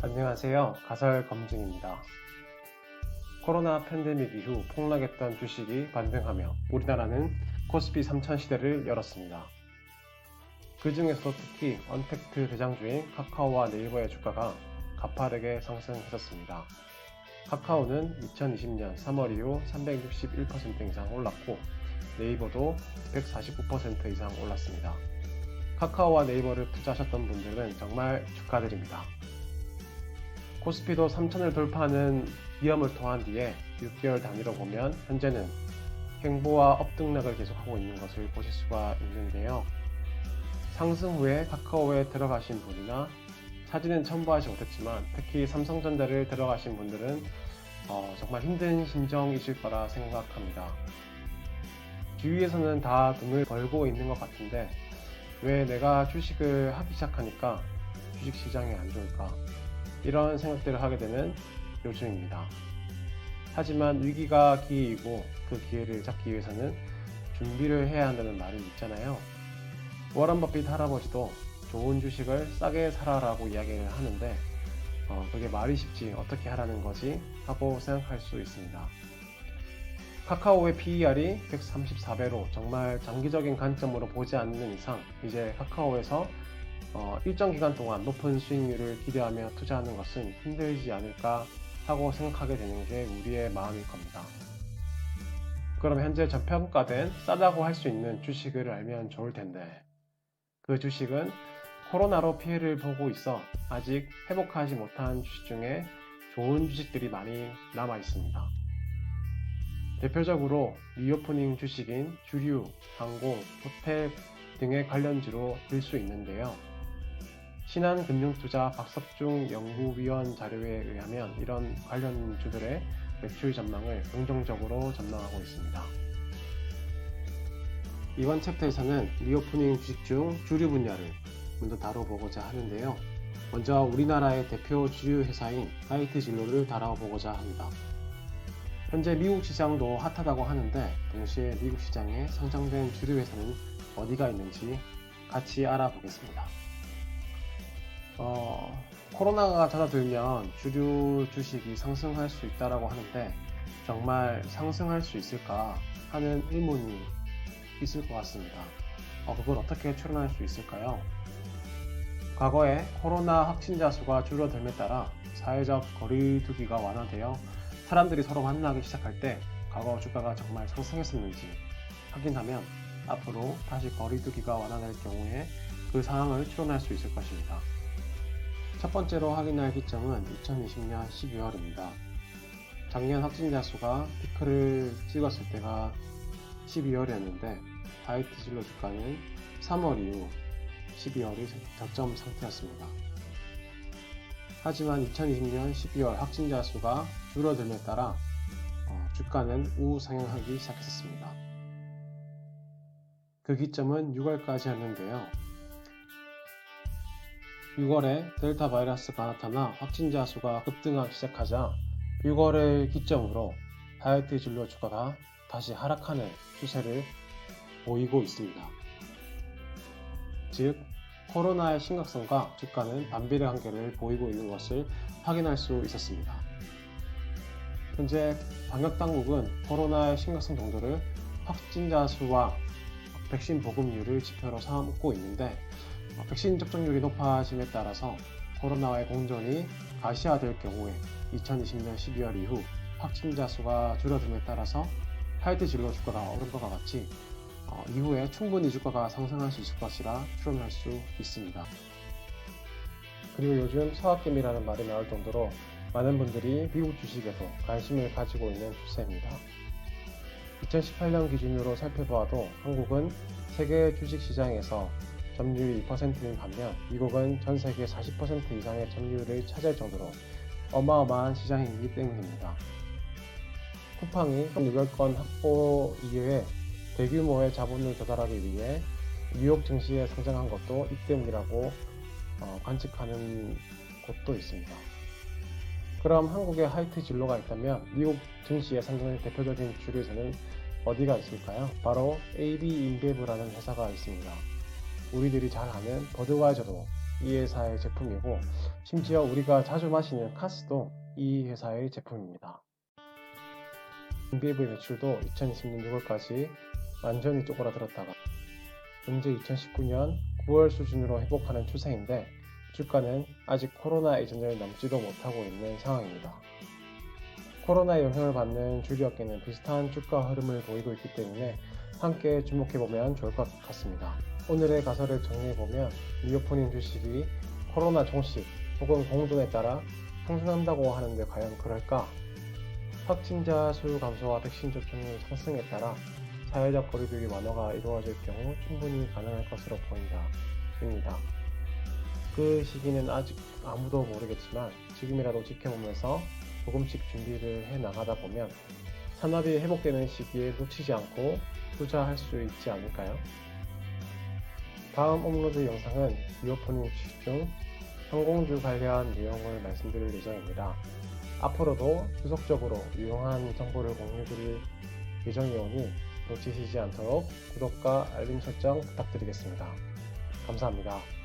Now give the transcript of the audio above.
안녕하세요. 가설검증입니다. 코로나 팬데믹 이후 폭락했던 주식이 반등하며 우리나라는 코스피 3000 시대를 열었습니다. 그 중에서도 특히 언택트 대장주인 카카오와 네이버의 주가가 가파르게 상승했었습니다. 카카오는 2020년 3월 이후 361% 이상 올랐고 네이버도 149% 이상 올랐습니다. 카카오와 네이버를 투자하셨던 분들은 정말 축하드립니다. 코스피도 3000을 돌파하는 위험을 토한 뒤에 6개월 단위로 보면 현재는 횡보와 업등락을 계속하고 있는 것을 보실 수가 있는데요. 상승 후에 카카오에 들어가신 분이나 사진은 첨부하지 못했지만 특히 삼성전자를 들어가신 분들은 정말 힘든 심정이실 거라 생각합니다. 주위에서는 다 돈을 벌고 있는 것 같은데 왜 내가 주식을 하기 시작하니까 주식시장이 안 좋을까? 이런 생각들을 하게 되는 요즘입니다. 하지만 위기가 기회이고 그 기회를 잡기 위해서는 준비를 해야 한다는 말이 있잖아요. 워런 버핏 할아버지도 좋은 주식을 싸게 사라라고 이야기를 하는데 그게 말이 쉽지 어떻게 하라는 거지 하고 생각할 수 있습니다. 카카오의 PER이 134배로 정말 장기적인 관점으로 보지 않는 이상 이제 카카오에서 일정 기간 동안 높은 수익률을 기대하며 투자하는 것은 힘들지 않을까 하고 생각하게 되는 게 우리의 마음일 겁니다. 그럼 현재 저평가된 싸다고 할 수 있는 주식을 알면 좋을 텐데 그 주식은 코로나로 피해를 보고 있어 아직 회복하지 못한 주식 중에 좋은 주식들이 많이 남아 있습니다. 대표적으로 리오프닝 주식인 주류, 항공, 호텔 등의 관련주로 들 수 있는데요. 신한금융투자 박석중 연구위원 자료에 의하면 이런 관련주들의 매출 전망을 긍정적으로 전망하고 있습니다. 이번 챕터에서는 리오프닝 주식 중 주류 분야를 먼저 다뤄보고자 하는데요. 먼저 우리나라의 대표 주류 회사인 하이트 진로를 다뤄보고자 합니다. 현재 미국 시장도 핫하다고 하는데 동시에 미국 시장에 상장된 주류 회사는 어디가 있는지 같이 알아보겠습니다. 코로나가 잦아들면 주류 주식이 상승할 수 있다고 하는데 정말 상승할 수 있을까 하는 의문이 있을 것 같습니다. 그걸 어떻게 추론할 수 있을까요? 과거에 코로나 확진자 수가 줄어듦에 따라 사회적 거리두기가 완화되어 사람들이 서로 만나기 시작할 때 과거 주가가 정말 상승했었는지 확인하면 앞으로 다시 거리두기가 완화될 경우에 그 상황을 추론할 수 있을 것입니다. 첫 번째로 확인할 기점은 2020년 12월입니다. 작년 확진자 수가 피크를 찍었을 때가 12월이었는데 하이트 진로 주가는 3월 이후 12월이 저점 상태였습니다. 하지만 2020년 12월 확진자 수가 줄어듦에 따라 주가는 우상향하기 시작했습니다. 그 기점은 6월까지였는데요. 6월에 델타 바이러스가 나타나 확진자 수가 급등하기 시작하자 6월을 기점으로 하이트 진로 주가가 다시 하락하는 추세를 보이고 있습니다. 즉 코로나의 심각성과 주가는 반비례 관계를 보이고 있는 것을 확인할 수 있었습니다. 현재 방역당국은 코로나의 심각성 정도를 확진자 수와 백신 보급률을 지표로 삼고 있는데 백신 접종률이 높아짐에 따라서 코로나와의 공존이 가시화될 경우에 2020년 12월 이후 확진자 수가 줄어듦에 따라서 하이트 진로 주가가 오른 것과 같이 이후에 충분히 주가가 상승할 수 있을 것이라 추론할 수 있습니다. 그리고 요즘 서학김이라는 말이 나올 정도로 많은 분들이 미국 주식에도 관심을 가지고 있는 추세입니다. 2018년 기준으로 살펴보아도 한국은 세계 주식시장에서 점유율이 2%인 반면 미국은 전 세계 40% 이상의 점유율을 차지할 정도로 어마어마한 시장이기 때문입니다. 쿠팡이 600건 확보 이후에 대규모의 자본을 조달하기 위해 뉴욕 증시에 상장한 것도 이 때문이라고 관측하는 곳도 있습니다. 그럼 한국에 하이트 진로가 있다면 미국 증시에 상장된 대표적인 주류회사는 어디가 있을까요? 바로 AB인베브라는 회사가 있습니다. 우리들이 잘 아는 버드와이저도 이 회사의 제품이고 심지어 우리가 자주 마시는 카스도 이 회사의 제품입니다. 준비부의 매출도 2020년 6월까지 완전히 쪼그라들었다가 현재 2019년 9월 수준으로 회복하는 추세인데 주가는 아직 코로나 이전을 넘지도 못하고 있는 상황입니다. 코로나의 영향을 받는 주류업계는 비슷한 주가 흐름을 보이고 있기 때문에 함께 주목해보면 좋을 것 같습니다. 오늘의 가설을 정리해보면 리오프닝 주식이 코로나 종식 혹은 공존에 따라 상승한다고 하는데 과연 그럴까? 확진자 수 감소와 백신 접종률 상승에 따라 사회적 거리두기 완화가 이루어질 경우 충분히 가능할 것으로 보인다. 그 시기는 아직 아무도 모르겠지만 지금이라도 지켜보면서 조금씩 준비를 해 나가다 보면 산업이 회복되는 시기에 놓치지 않고 투자할 수 있지 않을까요? 다음 업로드 영상은 리오프닝 주식 중 성공주 관련 내용을 말씀드릴 예정입니다. 앞으로도 지속적으로 유용한 정보를 공유드릴 예정이오니 놓치시지 않도록 구독과 알림 설정 부탁드리겠습니다. 감사합니다.